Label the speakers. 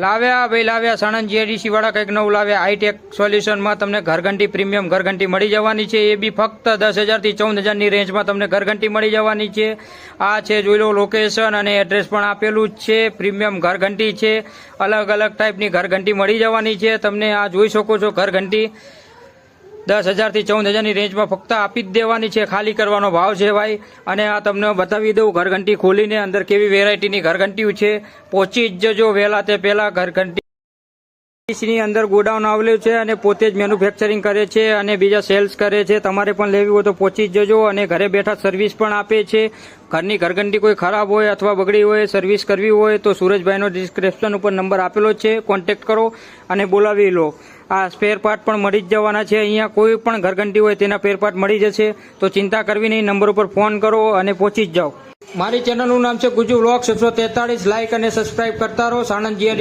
Speaker 1: લાવ્યા સાણંદ જીઆઈડીસી વાળા કંઈક નવું લાવ્યા. હાઈટેક સોલ્યુશનમાં તમને ઘરઘંટી પ્રીમિયમ ઘરઘંટી મળી જવાની છે. એ બી ફક્ત 10,000 થી 14,000ની રેન્જમાં તમને ઘરઘંટી મળી જવાની છે. આ છે જોઈ લો લોકેશન અને એડ્રેસ પણ આપેલું જ છે. પ્રીમિયમ ઘરઘંટી છે. અલગ અલગ ટાઈપની ઘરઘંટી મળી જવાની છે તમને. આ જોઈ શકો છો ઘરઘંટી 10,000 થી 14,000ની રેન્જમાં ફક્ત આપી જ દેવાની છે. ખાલી કરવાનો ભાવ છે ભાઈ. અને આ તમને બતાવી દઉં ઘરઘંટી ખોલીને અંદર કેવી વેરાયટીની ઘરઘંટીઓ છે. પહોંચી જ જજો વહેલા તે પહેલા. ઘરઘંટી ની અંદર ગોડાઉન આવેલું છે અને પોતે જ મેન્યુફેક્ચરિંગ કરે છે અને બીજા સેલ્સ કરે છે. તમારે પણ લેવી હોય તો પહોંચી જ જજો. અને ઘરે બેઠા સર્વિસ પણ આપે છે. ઘરની ઘરઘંટી કોઈ ખરાબ હોય અથવા બગડી હોય, સર્વિસ કરવી હોય તો સુરજભાઈનો ડિસ્ક્રિપ્શન ઉપર નંબર આપેલો છે. કોન્ટેક્ટ કરો અને બોલાવી લો. આ સ્પેર પાર્ટ પણ મળી જ જવાના છે. અહીંયા કોઈ પણ ઘરઘંટી હોય તેના સ્પેર પાર્ટ મળી જશે. તો ચિંતા કરવી નહીં. નંબર ઉપર ફોન કરો અને પહોંચી જ જાઓ. મારી ચેનલનું નામ છે ગુજુ વ્લોગ્સ 143. લાઇક અને સબસ્ક્રાઇબ કરતા રહો. સાણંદ જીઆઈડીસી